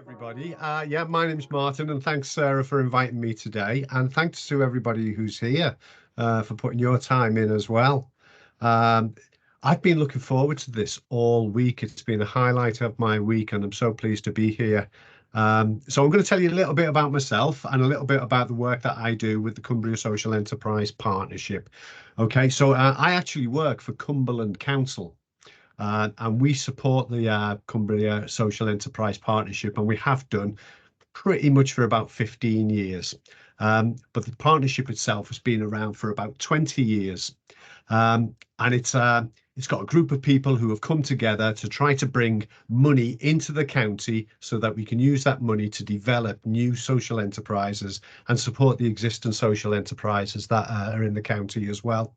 Everybody. Yeah, my name's Martin, and thanks, Sarah, for inviting me today. And thanks to everybody who's here for putting your time in as well. Um, I've been looking forward to this all week. It's been a highlight of my week, and I'm so pleased to be here. So I'm going to tell you a little bit about myself and a little bit about the work that I do with the Cumbria Social Enterprise Partnership. Okay, so I actually work for Cumberland Council. And we support the Cumbria Social Enterprise Partnership, and we have done pretty much for about 15 years. But the partnership itself has been around for about 20 years. And it's got a group of people who have come together to try to bring money into the county so that we can use that money to develop new social enterprises and support the existing social enterprises that are in the county as well.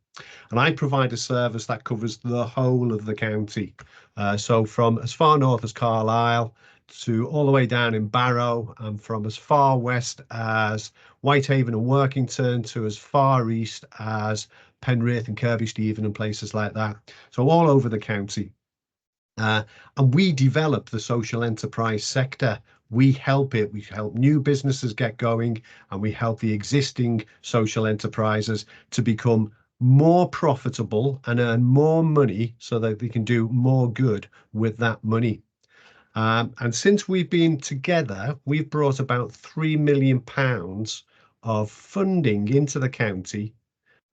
And I provide a service that covers the whole of the county. So from as far north as Carlisle to all the way down in Barrow, and from as far west as Whitehaven and Workington to as far east as Penrith and Kirkby Stephen and places like that. So all over the county. And we develop the social enterprise sector. We help it. We help new businesses get going, and we help the existing social enterprises to become more profitable and earn more money so that they can do more good with that money. And since we've been together, we've brought about £3 million of funding into the county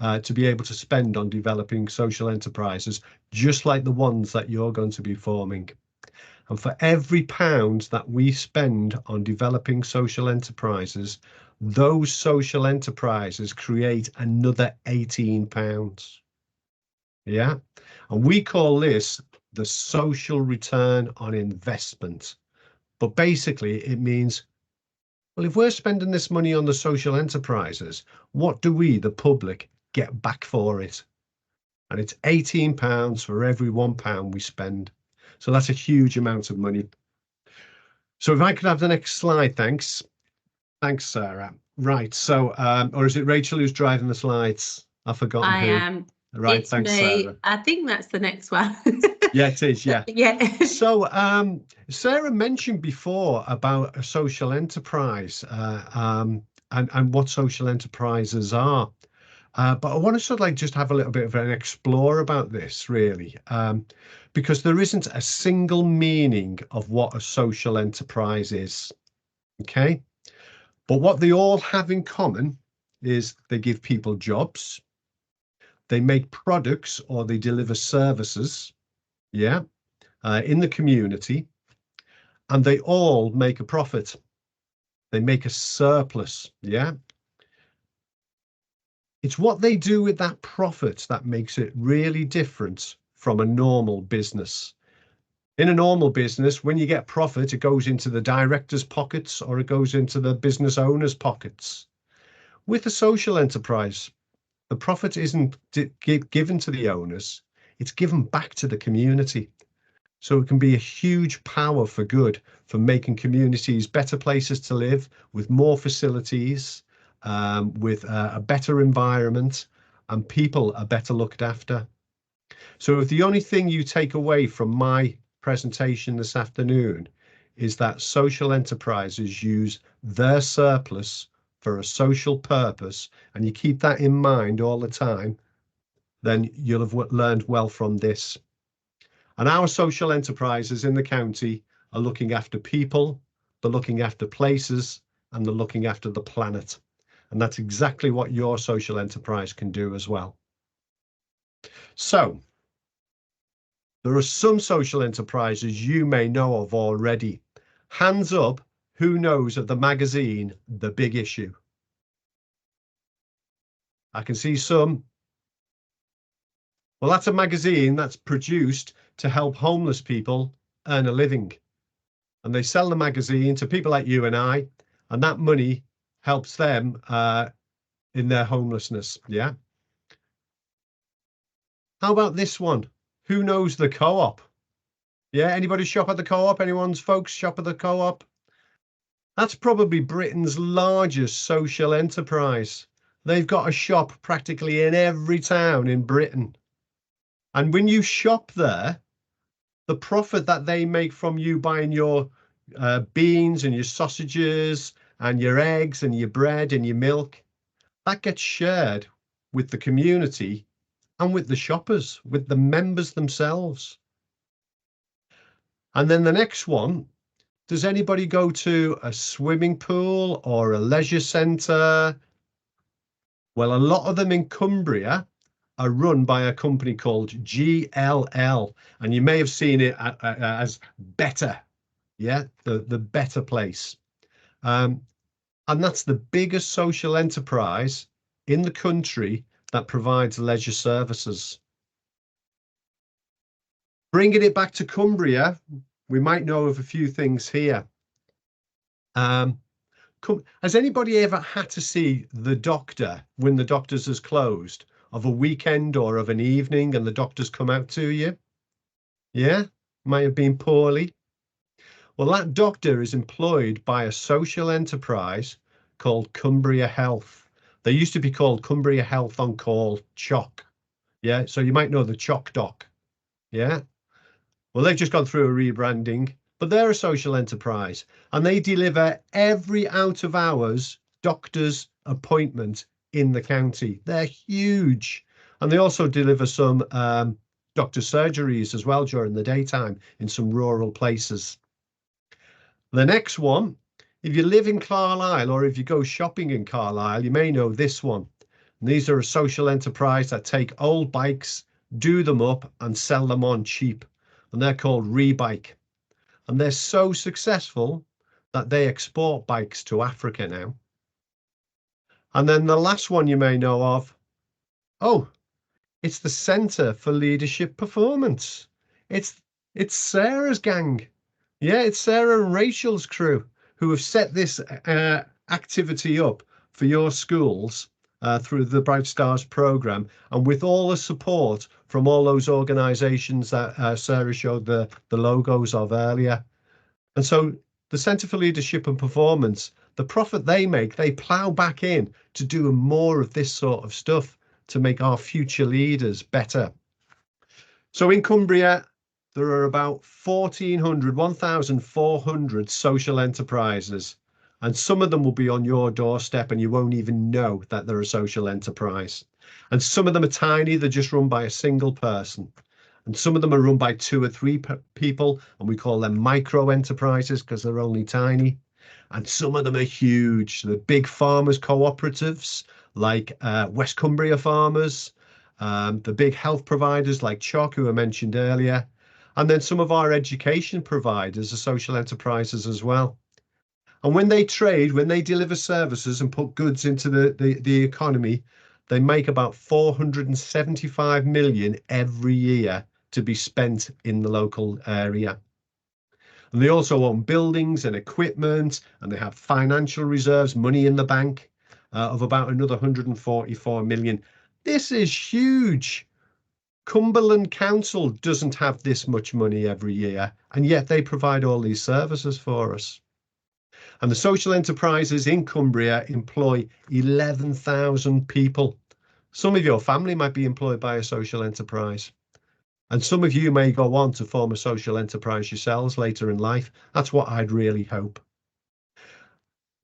to be able to spend on developing social enterprises, just like the ones that you're going to be forming. And for every pound that we spend on developing social enterprises, those social enterprises create another £18. Yeah. And we call this the social return on investment. But basically, it means, well, if we're spending this money on the social enterprises, what do we, the public, get back for it? And it's £18 for every £1 we spend. So that's a huge amount of money. So if I could have the next slide, thanks. Thanks, Sarah. Right. So, or is it Rachel who's driving the slides? I've forgotten I who. am. Right. It's Thanks, me. Sarah. I think that's the next one. Yeah, it is. Yeah. Yeah. So, Sarah mentioned before about a social enterprise and what social enterprises are. But I want to sort of like just have a little bit of an explore about this, really, because there isn't a single meaning of what a social enterprise is. Okay. But what they all have in common is they give people jobs, they make products or they deliver services, yeah, in the community, and they all make a profit. They make a surplus, yeah. It's what they do with that profit that makes it really different from a normal business. In a normal business, when you get profit, it goes into the director's pockets or it goes into the business owner's pockets. With a social enterprise, the profit isn't given to the owners, it's given back to the community. So it can be a huge power for good, for making communities better places to live, with more facilities, with a better environment, and people are better looked after. So if the only thing you take away from my presentation this afternoon is that social enterprises use their surplus for a social purpose, and you keep that in mind all the time, then you'll have learned well from this. And our social enterprises in the county are looking after people, they're looking after places, and they're looking after the planet. And that's exactly what your social enterprise can do as well. So, there are some social enterprises you may know of already. Hands up, who knows of the magazine, The Big Issue? I can see some. Well, that's a magazine that's produced to help homeless people earn a living. And they sell the magazine to people like you and I, and that money helps them in their homelessness. Yeah. How about this one? Who knows the Co-op? Yeah, anybody shop at the Co-op? Anyone's folks shop at the Co-op? That's probably Britain's largest social enterprise. They've got a shop practically in every town in Britain. And when you shop there, the profit that they make from you buying your beans and your sausages and your eggs and your bread and your milk, that gets shared with the community and with the shoppers, with the members themselves. And then the next one, does anybody go to a swimming pool or a leisure centre? Well, a lot of them in Cumbria are run by a company called GLL, and you may have seen it as Better, yeah, the Better Place. And that's the biggest social enterprise in the country that provides leisure services. Bringing it back to Cumbria, we might know of a few things here. Has anybody ever had to see the doctor when the doctor's is closed, of a weekend or of an evening, and the doctors come out to you? Yeah, might have been poorly. Well, that doctor is employed by a social enterprise called Cumbria Health. They used to be called Cumbria Health On Call, CHOC. Yeah, so you might know the CHOC doc. Yeah. Well, they've just gone through a rebranding, but they're a social enterprise and they deliver every out of hours doctor's appointment in the county. They're huge. And they also deliver some doctor surgeries as well during the daytime in some rural places. The next one, if you live in Carlisle or if you go shopping in Carlisle, you may know this one. And these are a social enterprise that take old bikes, do them up and sell them on cheap. And they're called Rebike. And they're so successful that they export bikes to Africa now. And then the last one you may know of, oh, it's the Centre for Leadership Performance. It's Sarah's gang. Yeah, it's Sarah and Rachel's crew who have set this activity up for your schools through the Bright Stars programme, and with all the support from all those organisations that Sarah showed the logos of earlier. And so the Centre for Leadership and Performance, the profit they make, they plough back in to do more of this sort of stuff to make our future leaders better. So in Cumbria, there are about 1,400 social enterprises, and some of them will be on your doorstep and you won't even know that they're a social enterprise. And some of them are tiny, they're just run by a single person. And some of them are run by 2 or 3 people, and we call them micro enterprises because they're only tiny. And some of them are huge. The big farmers cooperatives like West Cumbria Farmers, the big health providers like CHOC, who I mentioned earlier, and then some of our education providers are social enterprises as well. And when they trade, when they deliver services and put goods into the economy, they make about 475 million every year to be spent in the local area. And they also own buildings and equipment, and they have financial reserves, money in the bank of about another 144 million. This is huge. Cumberland Council doesn't have this much money every year, and yet they provide all these services for us. And the social enterprises in Cumbria employ 11,000 people. Some of your family might be employed by a social enterprise. And some of you may go on to form a social enterprise yourselves later in life. That's what I'd really hope.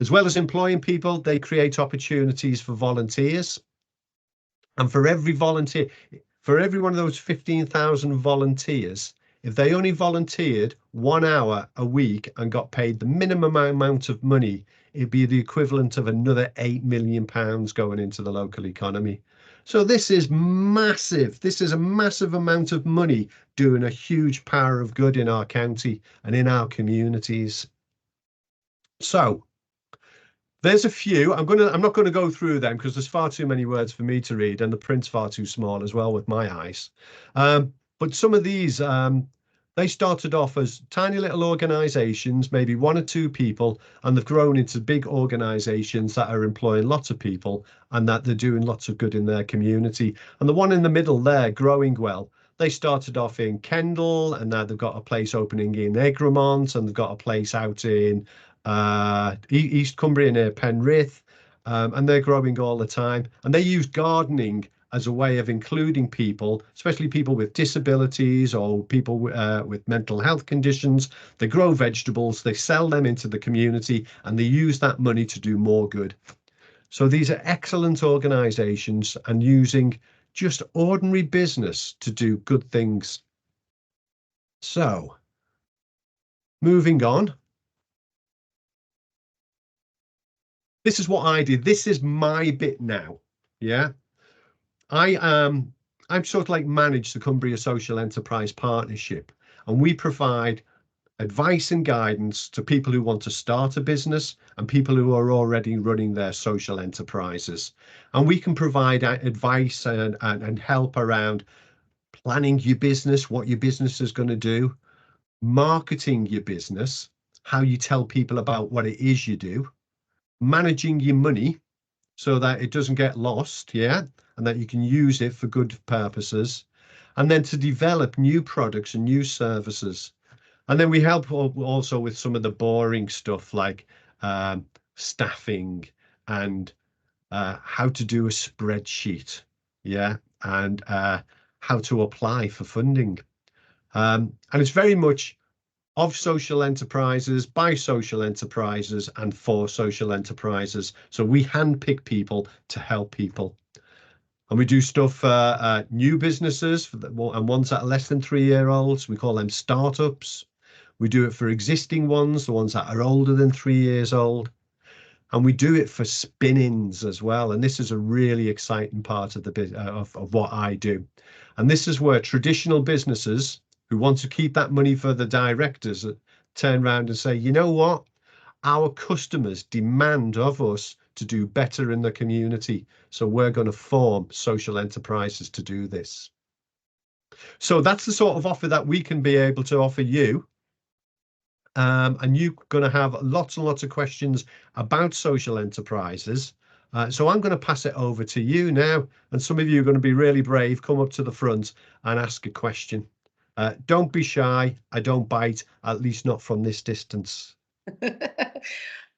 As well as employing people, they create opportunities for volunteers. And for every volunteer, for every one of those 15,000 volunteers, if they only volunteered 1 hour a week and got paid the minimum amount of money, it'd be the equivalent of another £8 million going into the local economy. So this is massive. This is a massive amount of money doing a huge power of good in our county and in our communities. So there's a few. I'm not going to go through them because there's far too many words for me to read, and the print's far too small as well with my eyes. But some of these, they started off as tiny little organizations, maybe 1 or 2 people, and they've grown into big organizations that are employing lots of people and that they're doing lots of good in their community. And the one in the middle there, Growing Well, they started off in Kendal, and now they've got a place opening in Egremont, and they've got a place out in East Cumbria near Penrith, and they're growing all the time. And they use gardening as a way of including people, especially people with disabilities or people with mental health conditions. They grow vegetables, they sell them into the community, and they use that money to do more good. So these are excellent organizations and using just ordinary business to do good things. So moving on. This is what I did. This is my bit now. Yeah. I'm sort of like manage the Cumbria Social Enterprise Partnership, and we provide advice and guidance to people who want to start a business and people who are already running their social enterprises. And we can provide advice and help around planning your business, what your business is going to do, marketing your business, how you tell people about what it is you do, managing your money so that it doesn't get lost, yeah, and that you can use it for good purposes, and then to develop new products and new services. And then we help also with some of the boring stuff like staffing and how to do a spreadsheet, yeah, and how to apply for funding. And it's very much of social enterprises, by social enterprises, and for social enterprises. So we handpick people to help people. And we do stuff for new businesses and ones that are less than 3-year-olds. We call them startups. We do it for existing ones, the ones that are older than 3 years old. And we do it for spin-ins as well. And this is a really exciting part of the of what I do. And this is where traditional businesses who want to keep that money for the directors turn around and say, you know what? Our customers demand of us to do better in the community. So we're going to form social enterprises to do this. So that's the sort of offer that we can be able to offer you. And you're going to have lots and lots of questions about social enterprises. So I'm going to pass it over to you now. And some of you are going to be really brave, come up to the front and ask a question. Don't be shy. I don't bite, at least not from this distance.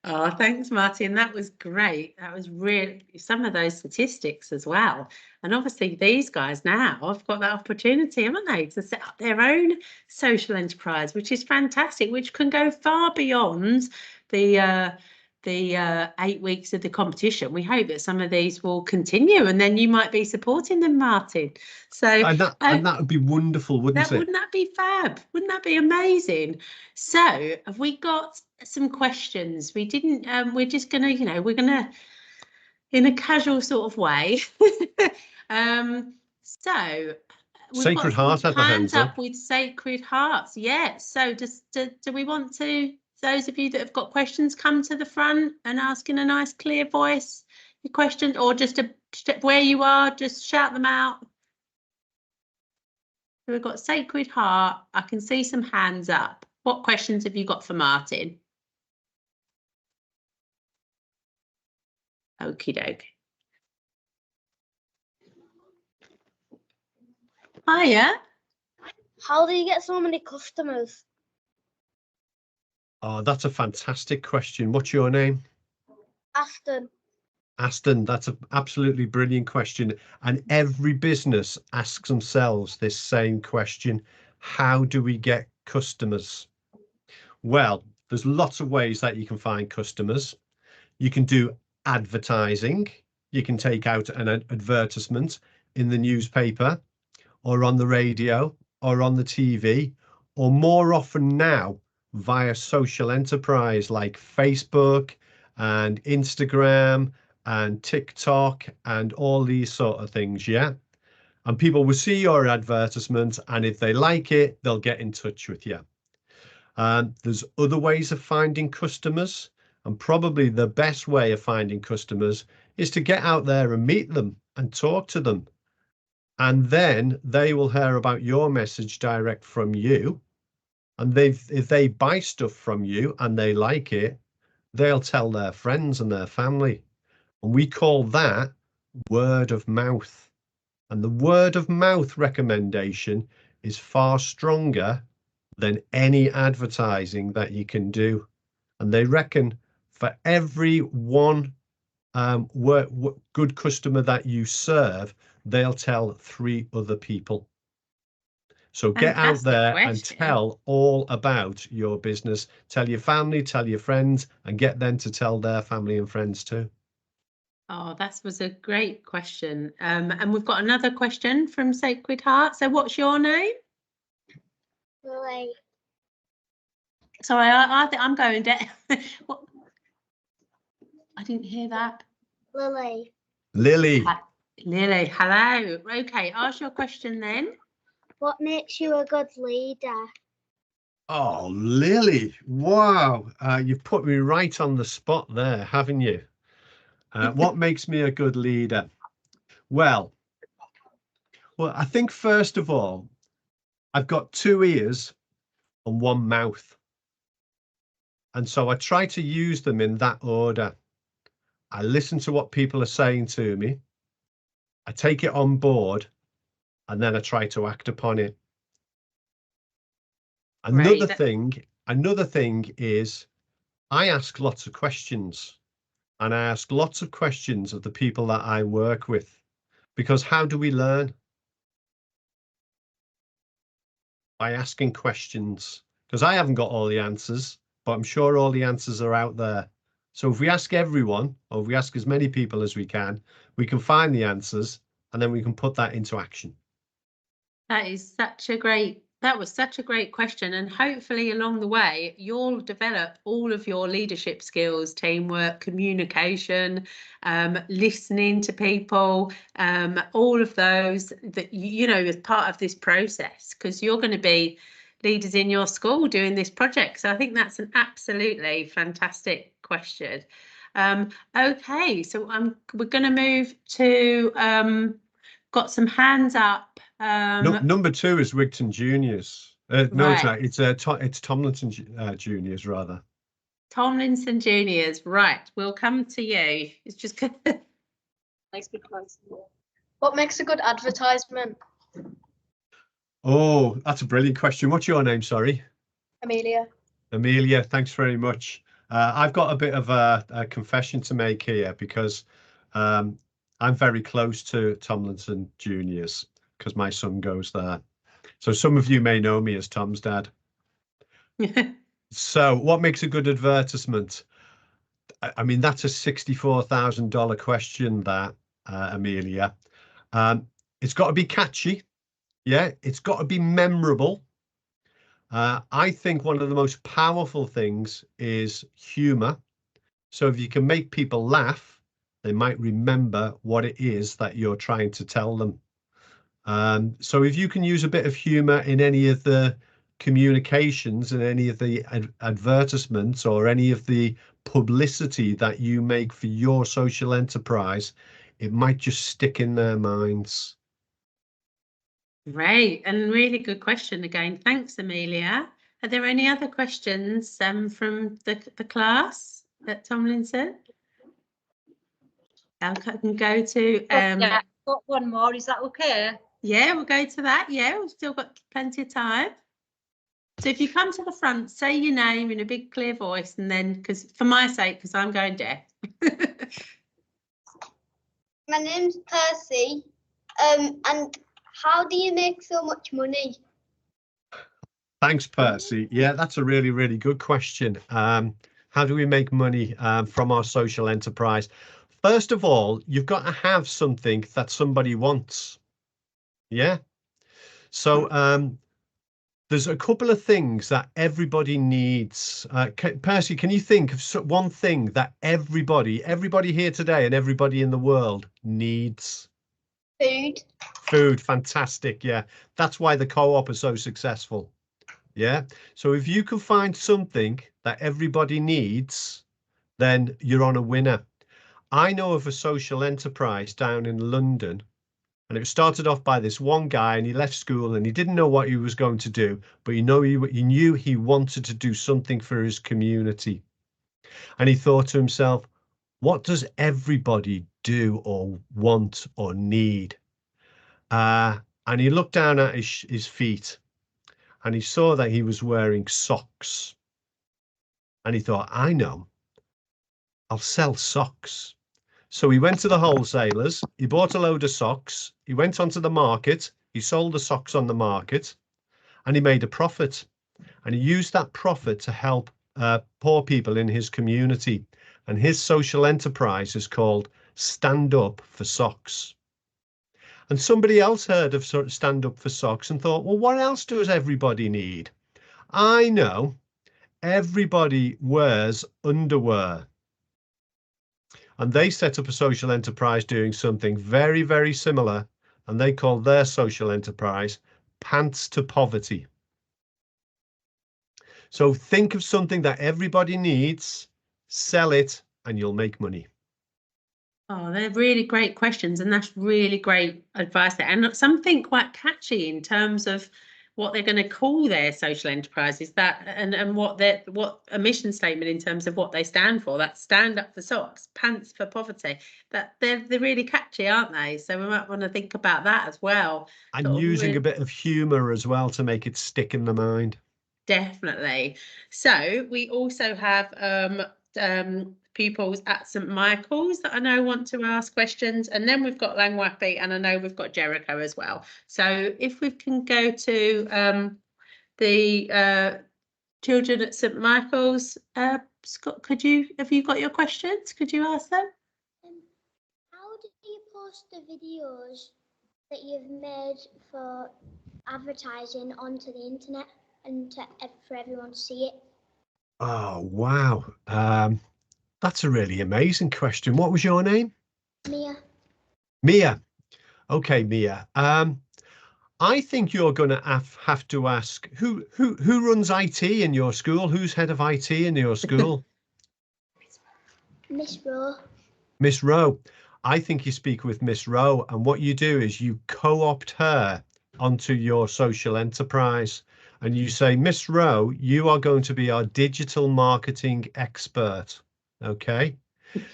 Oh, thanks, Martin. That was great. That was really some of those statistics as well. And obviously, these guys now have got that opportunity, haven't they, to set up their own social enterprise, which is fantastic, which can go far beyond the 8 weeks of the competition. We hope that some of these will continue, and then you might be supporting them, Martin. So and that would be wonderful, wouldn't it? Wouldn't that be fab? Wouldn't that be amazing? So have we got some questions? We didn't. We're just gonna, we're gonna, in a casual sort of way. So we've Sacred Heart had the hands up with Sacred Hearts. Yeah. So do we want to? Those of you that have got questions, come to the front and ask in a nice, clear voice your question, or just where you are, just shout them out. So we've got Sacred Heart. I can see some hands up. What questions have you got for Martin? Okie doke. Hiya. How do you get so many customers? Oh, that's a fantastic question. What's your name? Aston. Aston, that's an absolutely brilliant question. And every business asks themselves this same question. How do we get customers? Well, there's lots of ways that you can find customers. You can do advertising. You can take out an advertisement in the newspaper or on the radio or on the TV, or more often now via social enterprise like Facebook and Instagram and TikTok and all these sort of things, yeah? And people will see your advertisement, and if they like it, they'll get in touch with you. There's other ways of finding customers, and probably the best way of finding customers is to get out there and meet them and talk to them. And then they will hear about your message direct from you. And if they buy stuff from you and they like it, they'll tell their friends and their family. And we call that word of mouth. And the word of mouth recommendation is far stronger than any advertising that you can do. And they reckon for every one good customer that you serve, they'll tell 3 other people. So get out Fantastic there and question. tell all about your business. Tell your family, tell your friends, and get them to tell their family and friends too. Oh, that was a great question. And we've got another question from Sacred Heart. So what's your name? Lily. Sorry, I think I'm going down. What? I didn't hear that. Lily. Lily. Lily, hello. Okay, ask your question then. What makes you a good leader? Oh, Lily. Wow. You've put me right on the spot there, haven't you? What makes me a good leader? Well, I think first of all, I've got 2 ears and 1 mouth. And so I try to use them in that order. I listen to what people are saying to me. I take it on board, and then I try to act upon it. Another thing is I ask lots of questions, and I ask lots of questions of the people that I work with, because how do we learn? By asking questions, because I haven't got all the answers, but I'm sure all the answers are out there. So if we ask everyone, or if we ask as many people as we can find the answers, and then we can put that into action. That was such a great question. And hopefully along the way, you'll develop all of your leadership skills, teamwork, communication, listening to people, all of those that, you know, as part of this process, because you're going to be leaders in your school doing this project. So I think that's an absolutely fantastic question. Okay, so we're going to move to, got some hands up. Number 2 is Wigton Juniors. No, Right. it's Tomlinson Juniors rather. Tomlinson Juniors. Right. We'll come to you. It's just good. What makes a good advertisement? Oh, that's a brilliant question. What's your name? Sorry. Amelia. Amelia, thanks very much. I've got a bit of a confession to make here, because I'm very close to Tomlinson Juniors because my son goes there. So some of you may know me as Tom's dad. So what makes a good advertisement? I mean, that's a $64,000 question, that, Amelia. It's got to be catchy. Yeah, it's got to be memorable. I think one of the most powerful things is humor. So if you can make people laugh, they might remember what it is that you're trying to tell them. So if you can use a bit of humor in any of the communications and any of the advertisements or any of the publicity that you make for your social enterprise, it might just stick in their minds. Great, and really good question again. Thanks, Amelia. Are there any other questions from the class at Tomlinson? I can go to Yeah, I've got one more. Is that okay? Yeah, we'll go to that. Yeah, we've still got plenty of time. So if you come to the front, say your name in a big clear voice, and then, because for my sake, because I'm going deaf. My name's Percy. And how do you make so much money? Thanks, Percy. Yeah, that's a really, really good question. How do we make money from our social enterprise? First of all, you've got to have something that somebody wants. Yeah. So there's a couple of things that everybody needs. Percy, can you think of one thing that everybody here today and everybody in the world needs? Food. Food, fantastic. Yeah, that's why the co-op is so successful. Yeah, so if you can find something that everybody needs, then you're on a winner. I know of a social enterprise down in London, and it started off by this one guy, and he left school and he didn't know what he was going to do, but he knew he wanted to do something for his community. And he thought to himself, what does everybody do or want or need? And he looked down at his feet, and he saw that he was wearing socks. And he thought, I know, I'll sell socks. So he went to the wholesalers, he bought a load of socks, he went onto the market, he sold the socks on the market, and he made a profit. And he used that profit to help poor people in his community. And his social enterprise is called Stand Up for Socks. And somebody else heard of sort of Stand Up for Socks and thought, well, what else does everybody need? I know everybody wears underwear. And they set up a social enterprise doing something very, very similar. And they call their social enterprise Pants to Poverty. So think of something that everybody needs, sell it, and you'll make money. Oh, they're really great questions, and that's really great advice there. And something quite catchy in terms of what they're going to call their social enterprises, that and what a mission statement in terms of what they stand for. That stand up for socks, pants for poverty. That they're really catchy, aren't they? So we might want to think about that as well. And using a bit of humour as well to make it stick in the mind. Definitely. So we also have pupils at St Michael's that I know want to ask questions, and then we've got Langwathi, and I know we've got Jericho as well. So if we can go to the children at St Michael's, Scott, have you got your questions? Could you ask them? How do you post the videos that you've made for advertising onto the internet and for everyone to see it? Oh, wow. That's a really amazing question. What was your name? Mia. Mia. Okay, Mia. I think you're going to have to ask who runs IT in your school? Who's head of IT in your school? Miss Rowe. Miss Rowe. I think you speak with Miss Rowe, and what you do is you co-opt her onto your social enterprise, and you say, Miss Rowe, you are going to be our digital marketing expert. Okay,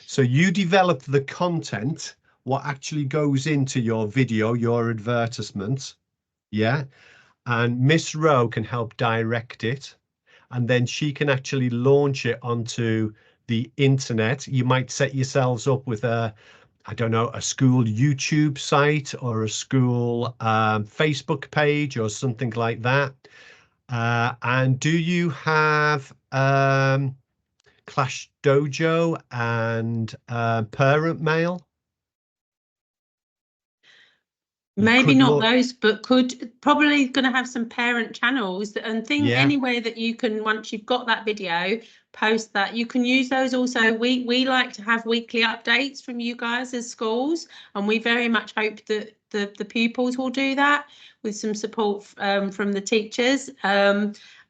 so you develop the content, what actually goes into your video, your advertisement. Yeah, and Miss Rowe can help direct it, and then she can actually launch it onto the internet. You might set yourselves up with a school YouTube site or a school Facebook page or something like that. And do you have Clash Dojo and Parent Mail? Maybe not those, but probably going to have some parent channels and anywhere that you can, once you've got that video, post that. You can use those also. We like to have weekly updates from you guys as schools, and we very much hope that the pupils will do that with some support from the teachers.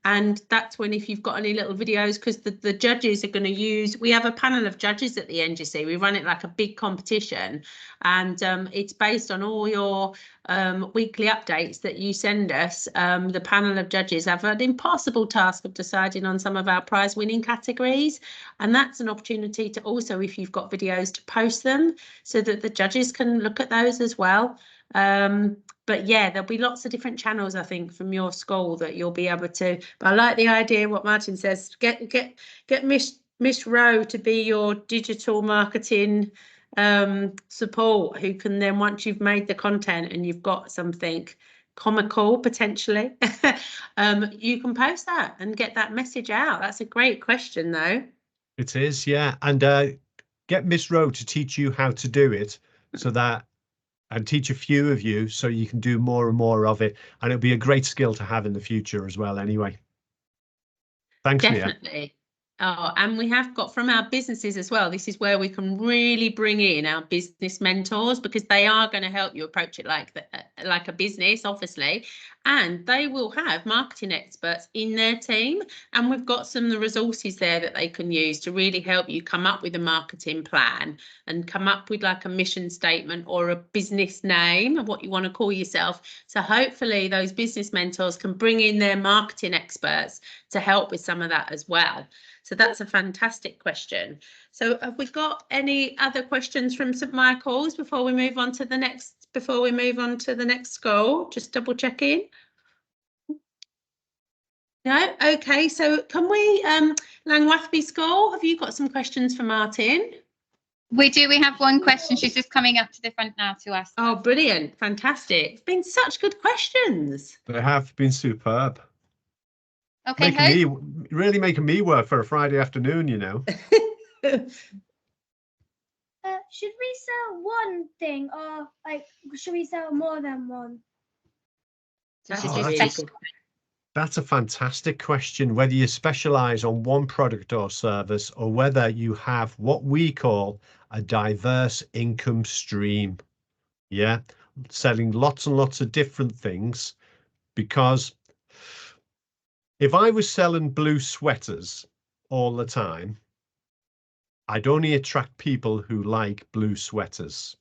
And that's when, if you've got any little videos, because the judges are going to use, we have a panel of judges at the end, you see. We run it like a big competition, and it's based on all your weekly updates that you send us. The panel of judges have an impossible task of deciding on some of our prize winning categories, and that's an opportunity to also, if you've got videos, to post them so that the judges can look at those as well. But yeah, there'll be lots of different channels, I think, from your school that you'll be able to. But I like the idea, what Martin says, get Miss Rowe to be your digital marketing support, who can then, once you've made the content and you've got something comical potentially, you can post that and get that message out. That's a great question, though. It is, yeah. And get Miss Rowe to teach you how to do it, so that, and teach a few of you so you can do more and more of it. And it'll be a great skill to have in the future as well anyway. Thanks, Definitely. Mia. Oh, and we have got from our businesses as well. This is where we can really bring in our business mentors, because they are going to help you approach it like a business, obviously, and they will have marketing experts in their team. And we've got some of the resources there that they can use to really help you come up with a marketing plan and come up with like a mission statement or a business name of what you want to call yourself. So hopefully those business mentors can bring in their marketing experts to help with some of that as well. So that's a fantastic question. So have we got any other questions from St Michael's before we move on to the next school? Just double checking. No? Okay, so can we, Langwathi School, have you got some questions for Martin? We do. We have one question. She's just coming up to the front now to ask. Oh, brilliant. Fantastic. It's been such good questions. They have been superb. Okay, Really making me work for a Friday afternoon, you know. Should we sell one thing, or like should we sell more than one? That's Oh, a really that's good. That's a fantastic question, whether you specialize on one product or service, or whether you have what we call a diverse income stream. Yeah, selling lots and lots of different things. Because if I was selling blue sweaters all the time, I'd only attract people who like blue sweaters.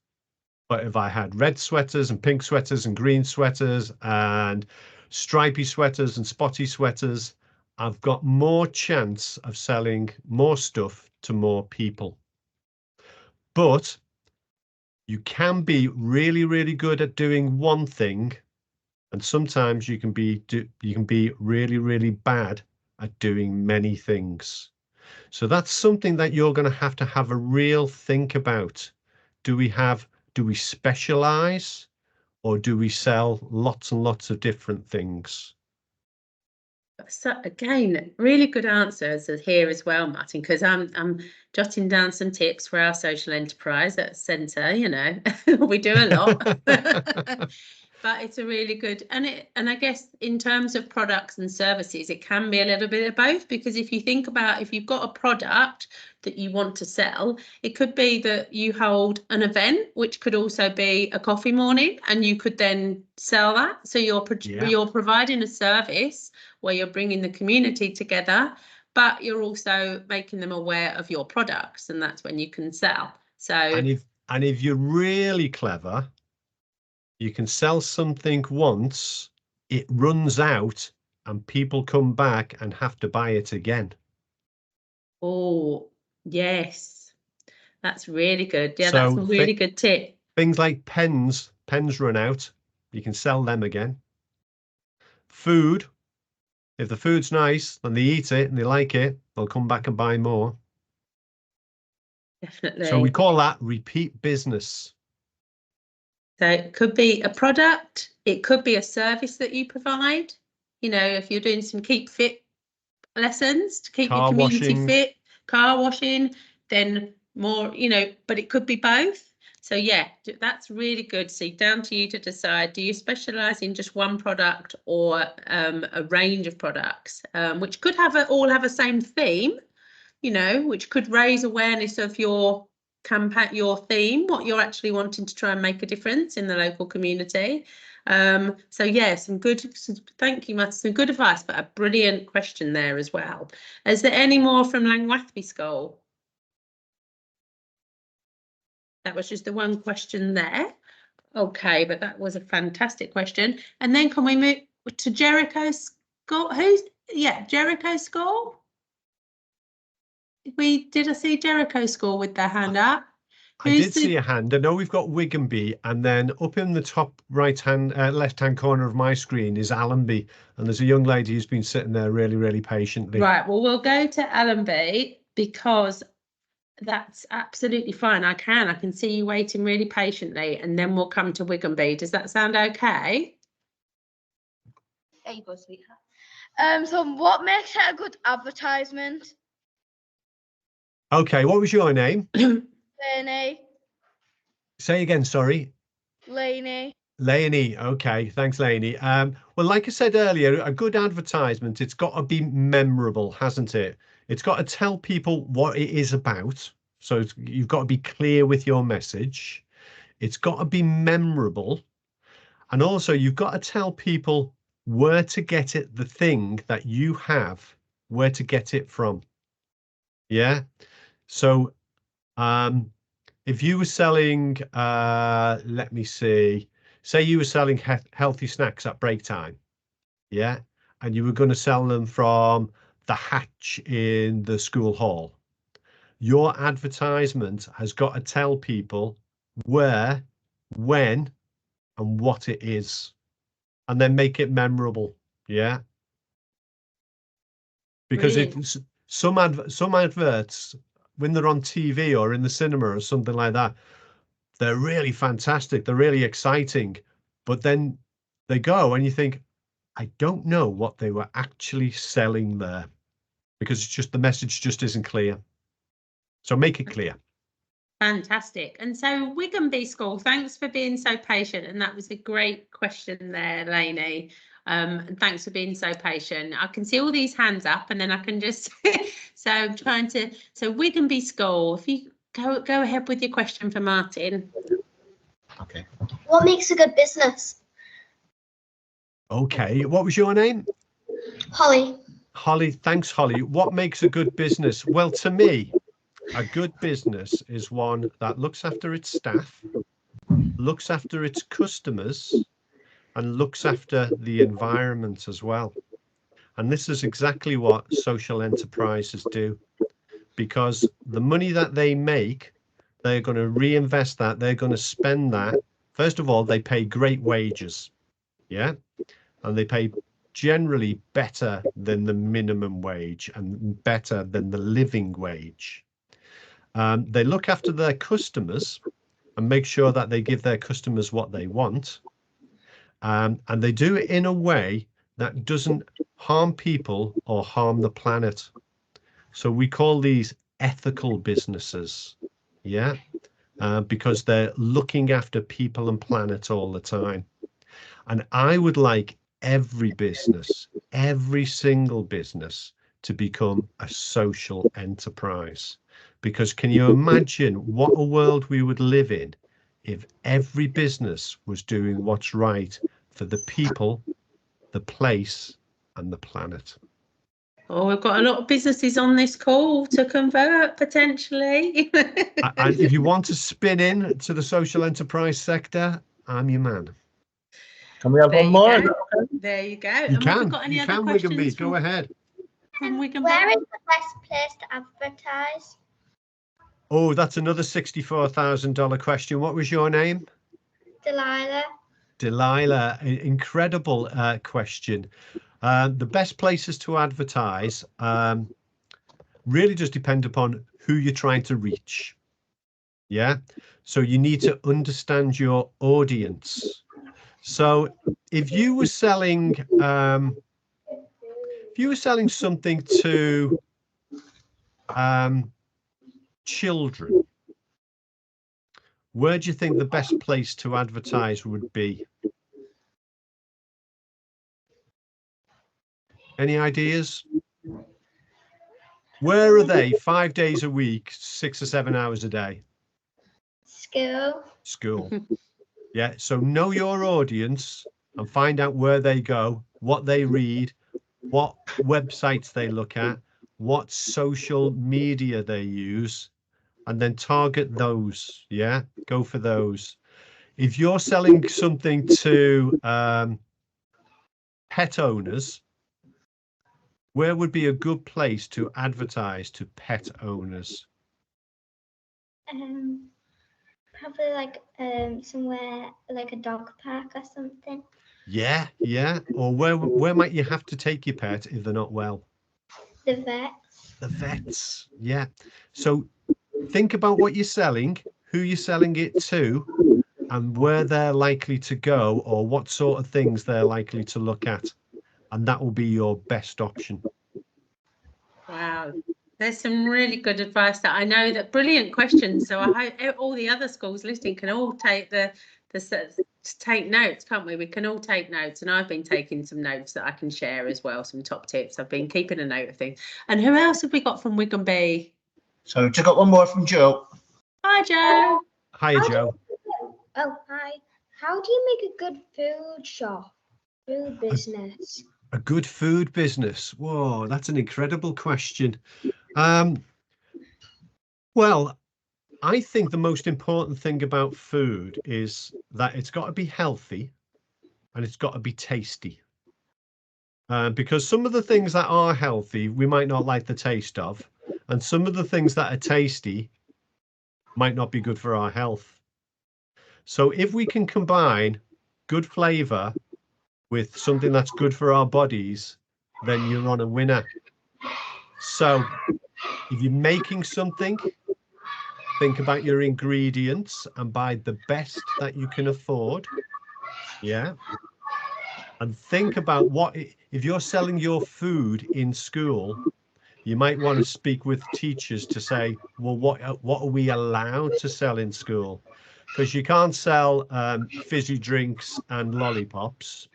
But if I had red sweaters and pink sweaters and green sweaters and stripy sweaters and spotty sweaters, I've got more chance of selling more stuff to more people. But you can be really, really good at doing one thing, and sometimes you can be really, really bad at doing many things. So that's something that you're going to have a real think about. Do we specialize, or do we sell lots and lots of different things? So again, really good answers here as well, Martin, because I'm jotting down some tips for our social enterprise at Centre. You know, we do a lot. But it's a really good, and I guess in terms of products and services, it can be a little bit of both, because if you think about, if you've got a product that you want to sell, it could be that you hold an event, which could also be a coffee morning, and you could then sell that. So you're providing a service where you're bringing the community together, but you're also making them aware of your products, and that's when you can sell. So and if you're really clever, you can sell something once, it runs out, and people come back and have to buy it again. Oh, yes. That's really good. Yeah, that's a really good tip. Things like pens run out, you can sell them again. Food, if the food's nice and they eat it and they like it, they'll come back and buy more. Definitely. So we call that repeat business. So it could be a product, it could be a service that you provide. You know, if you're doing some keep fit lessons to keep your community fit, car washing, then more, you know, but it could be both. So yeah, that's really good. So down to you to decide, do you specialize in just one product or a range of products, which could all have a same theme, you know, which could raise awareness of your campaign, your theme, what you're actually wanting to try and make a difference in the local community. So yeah, thank you, Matt, some good advice, but a brilliant question there as well. Is there any more from Langwathby School? That was just the one question there. Okay, but that was a fantastic question. And then can we move to Jericho School? Jericho School? Did I see Jericho School with their hand up? I did see a hand. I know we've got Wiggenby, and then up in the top left-hand corner of my screen is Allenby, and there's a young lady who's been sitting there really, really patiently. Right, well, we'll go to Allenby because that's absolutely fine. I can see you waiting really patiently, and then we'll come to Wiggenby. Does that sound okay? There you go, sweetheart. So what makes it a good advertisement? Okay, what was your name? Lainey. Say again, sorry. Lainey. Lainey, okay, thanks, Lainey. Well, like I said earlier, a good advertisement, it's got to be memorable, hasn't it? It's got to tell people what it is about. So you've got to be clear with your message. It's got to be memorable. And also you've got to tell people where to get it, the thing that you have, where to get it from. Yeah. So if you were selling, let me see, say you were selling healthy snacks at break time, yeah, and you were going to sell them from the hatch in the school hall, your advertisement has got to tell people where, when, and what it is, and then make it memorable, yeah. Because some adverts when they're on TV or in the cinema or something like that, they're really fantastic. They're really exciting. But then they go and you think, I don't know what they were actually selling there, because it's just the message just isn't clear. So make it clear. Fantastic. And so Wiganby School, thanks for being so patient. And that was a great question there, Lainey. And thanks for being so patient. I can see all these hands up and then I can just, so I'm trying to, so Wiganby School, if you go ahead with your question for Martin. Okay. What makes a good business? Okay. What was your name? Holly. Holly. Thanks, Holly. What makes a good business? Well, to me, a good business is one that looks after its staff, looks after its customers, and looks after the environment as well. And this is exactly what social enterprises do, because the money that they make, they're going to reinvest that, they're going to spend that. First of all, they pay great wages, yeah, and they pay generally better than the minimum wage and better than the living wage. They look after their customers and make sure that they give their customers what they want. And they do it in a way that doesn't harm people or harm the planet. So we call these ethical businesses, yeah, because they're looking after people and planet all the time. And I would like every business, every single business, to become a social enterprise. Because can you imagine what a world we would live in if every business was doing what's right for the people, the place, and the planet? Oh, we've got a lot of businesses on this call to convert potentially. And if you want to spin in to the social enterprise sector, I'm your man. Can we have There one you more? go. There you go. You And have we can, got any you other can, questions Wiganby, go ahead. from Wiganby? Where is the best place to advertise? Oh, that's another $64,000 question. What was your name? Delilah. Delilah, incredible question. The best places to advertise really just depend upon who you're trying to reach. Yeah, so you need to understand your audience. So if you were selling something to children, where do you think the best place to advertise would be? Any ideas? Where are they 5 days a week, 6 or 7 hours a day? School. School. Yeah, so know your audience and find out where they go, what they read, what websites they look at, what social media they use, and then target those. Yeah, go for those. If you're selling something to pet owners, where would be a good place to advertise to pet owners? Probably like somewhere like a dog park or something. Yeah, yeah. Or where might you have to take your pet if they're not well? The vets. The vets. Yeah. So think about what you're selling, who you're selling it to, and where they're likely to go, or what sort of things they're likely to look at. And that will be your best option. Wow, there's some really good advice that I know that brilliant questions. So I hope all the other schools listening can all take take notes, can't we? We can all take notes, and I've been taking some notes that I can share as well, some top tips. I've been keeping a note of things. And who else have we got from Wiganby? So just got one more from Joe. Hi, Joe. Hiya, Joe. Oh, hi. How do you make a good food shop? Food business. A good food business. Whoa, that's an incredible question. Well, I think the most important thing about food is that it's got to be healthy and it's got to be tasty. Because some of the things that are healthy, we might not like the taste of, and some of the things that are tasty might not be good for our health. So if we can combine good flavor with something that's good for our bodies, then you're on a winner. So If you're making something, think about your ingredients and buy the best that you can afford. Yeah. And think about if you're selling your food in school, you might want to speak with teachers to say, well, what are we allowed to sell in school? Because you can't sell fizzy drinks and lollipops,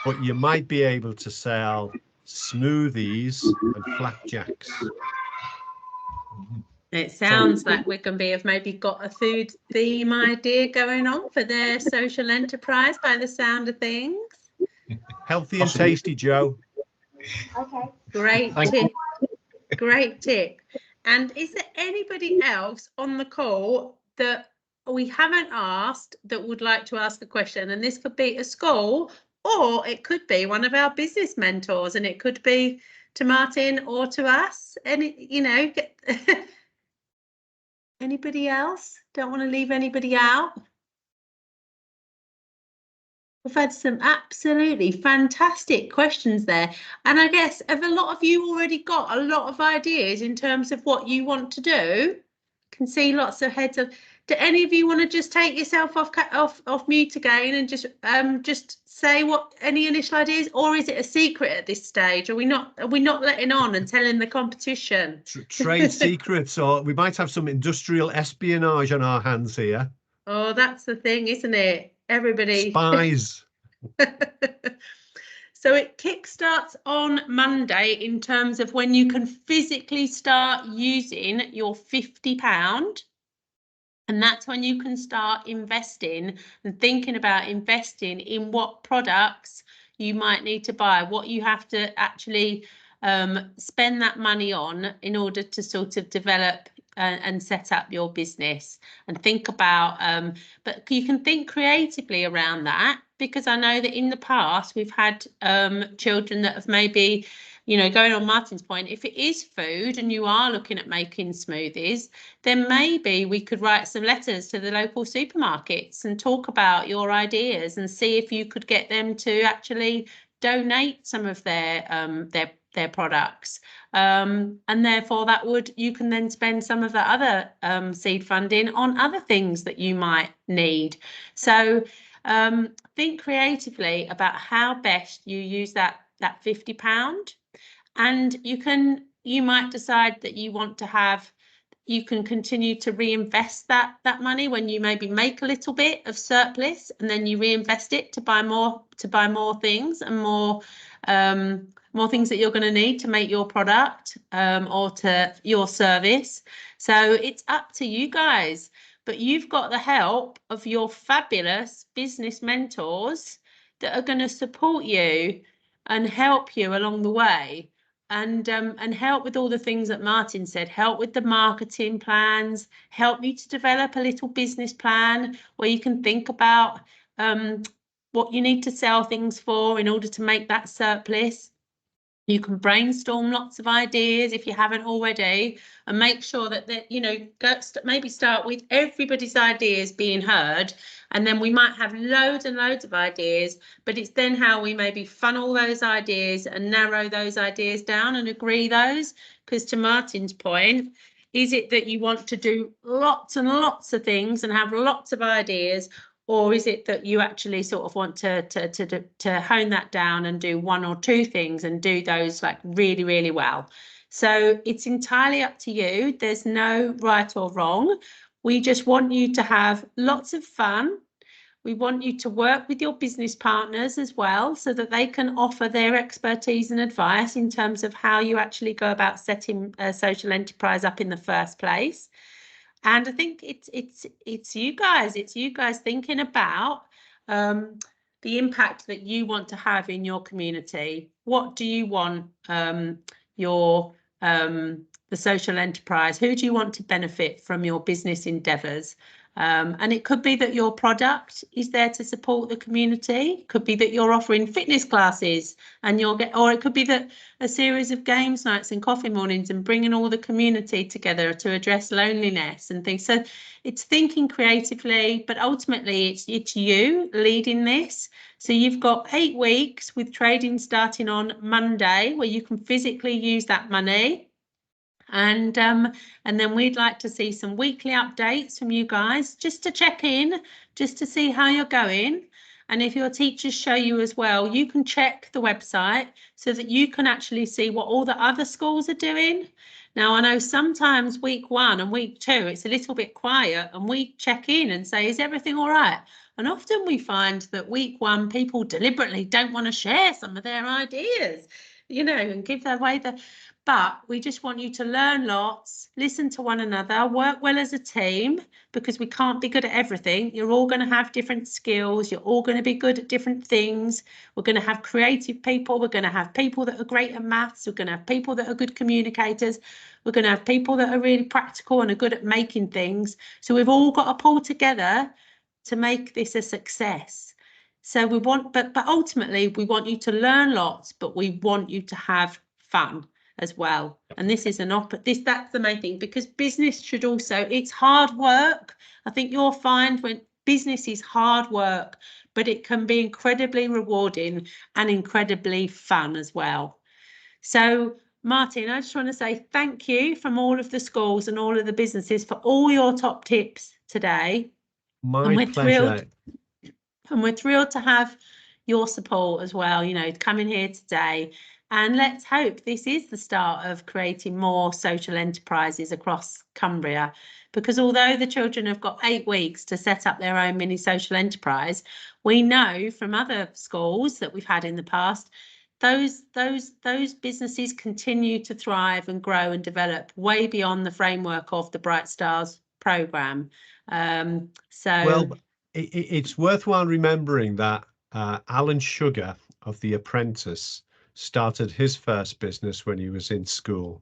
but you might be able to sell smoothies and flapjacks. It sounds like Wickenby have maybe got a food theme idea going on for their social enterprise by the sound of things. Healthy and tasty, Joe. Okay. Great Thank tip. Great tip. And is there anybody else on the call that we haven't asked that would like to ask a question? And this could be a school, or it could be one of our business mentors, and it could be to Martin or to us. Any, you know, anybody else? Don't want to leave anybody out. We've had some absolutely fantastic questions there. And I guess have a lot of you already got a lot of ideas in terms of what you want to do? Can see lots of heads of. Do any of you want to just take yourself off mute again and just say what any initial ideas, or is it a secret at this stage? Are we not letting on and telling the competition? Trade secrets, or we might have some industrial espionage on our hands here. Oh, that's the thing, isn't it? Everybody. Spies. So it kickstarts on Monday in terms of when you can physically start using your £50. And that's when you can start investing and thinking about investing in what products you might need to buy, what you have to actually spend that money on in order to sort of develop and set up your business, and think about but you can think creatively around that, because I know that in the past we've had children that have maybe, you know, going on Martin's point, if it is food and you are looking at making smoothies, then maybe we could write some letters to the local supermarkets and talk about your ideas and see if you could get them to actually donate some of their products, and therefore that would, you can then spend some of the other seed funding on other things that you might need. So think creatively about how best you use that £50, and you might decide that you want to have, you can continue to reinvest that money when you maybe make a little bit of surplus, and then you reinvest it to buy more things and more things that you're going to need to make your product or to your service. So it's up to you guys, but you've got the help of your fabulous business mentors that are going to support you and help you along the way. And help with all the things that Martin said, help with the marketing plans, help you to develop a little business plan where you can think about what you need to sell things for in order to make that surplus. You can brainstorm lots of ideas if you haven't already, and make sure that you know, maybe start with everybody's ideas being heard, and then we might have loads and loads of ideas, but it's then how we maybe funnel those ideas and narrow those ideas down and agree those. Because to Martin's point, is it that you want to do lots and lots of things and have lots of ideas, or is it that you actually sort of want to hone that down and do one or two things and do those like really, really well? So it's entirely up to you. There's no right or wrong. We just want you to have lots of fun. We want you to work with your business partners as well, so that they can offer their expertise and advice in terms of how you actually go about setting a social enterprise up in the first place. And I think it's you guys thinking about the impact that you want to have in your community. What do you want the social enterprise? Who do you want to benefit from your business endeavours? And it could be that your product is there to support the community. It could be that you're offering fitness classes and or it could be that a series of games nights and coffee mornings and bringing all the community together to address loneliness and things. So it's thinking creatively, but ultimately it's you leading this. So you've got 8 weeks with trading starting on Monday, where you can physically use that money. And then we'd like to see some weekly updates from you guys, just to check in, just to see how you're going. And if your teachers show you as well, you can check the website so that you can actually see what all the other schools are doing. Now, I know sometimes week 1 and week 2, it's a little bit quiet, and we check in and say, is everything all right? And often we find that week 1, people deliberately don't want to share some of their ideas, you know, and give away but we just want you to learn lots, listen to one another, work well as a team, because we can't be good at everything. You're all going to have different skills. You're all going to be good at different things. We're going to have creative people. We're going to have people that are great at maths. We're going to have people that are good communicators. We're going to have people that are really practical and are good at making things. So we've all got to pull together to make this a success. So we want, but ultimately we want you to learn lots, but we want you to have fun as well. And this is that's the main thing, because business should also, it's hard work. I think you'll find when business is hard work, but it can be incredibly rewarding and incredibly fun as well. So Martin, I just want to say thank you from all of the schools and all of the businesses for all your top tips today. My pleasure. And we're thrilled to have your support as well, you know, coming here today. And let's hope this is the start of creating more social enterprises across Cumbria, because although the children have got 8 weeks to set up their own mini social enterprise, we know from other schools that we've had in the past, those businesses continue to thrive and grow and develop way beyond the framework of the Bright Stars programme. Well, it's worthwhile remembering that Alan Sugar of The Apprentice started his first business when he was in school,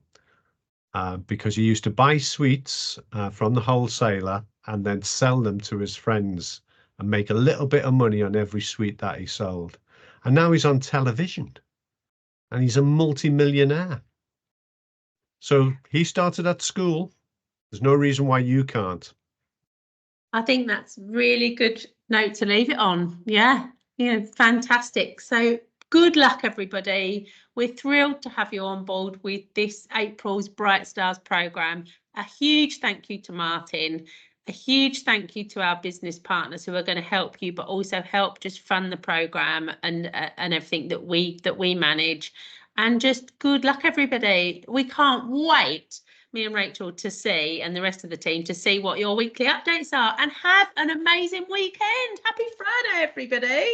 because he used to buy sweets from the wholesaler and then sell them to his friends and make a little bit of money on every sweet that he sold. And now he's on television and he's a multi-millionaire. So he started at school. There's no reason why you can't. I think that's really good note to leave it on. Yeah, fantastic. So good luck, everybody. We're thrilled to have you on board with this April's Bright Stars programme. A huge thank you to Martin. A huge thank you to our business partners who are going to help you, but also help just fund the programme and everything that we manage. And just good luck, everybody. We can't wait, me and Rachel, to see, and the rest of the team, to see what your weekly updates are. And have an amazing weekend. Happy Friday, everybody.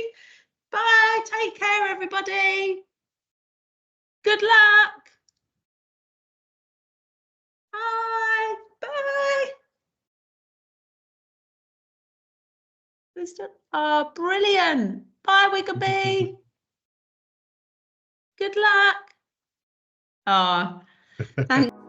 Bye. Take care, everybody. Good luck. Bye. Bye. Oh, brilliant. Bye, Wiggleby. Good luck. Oh, thanks.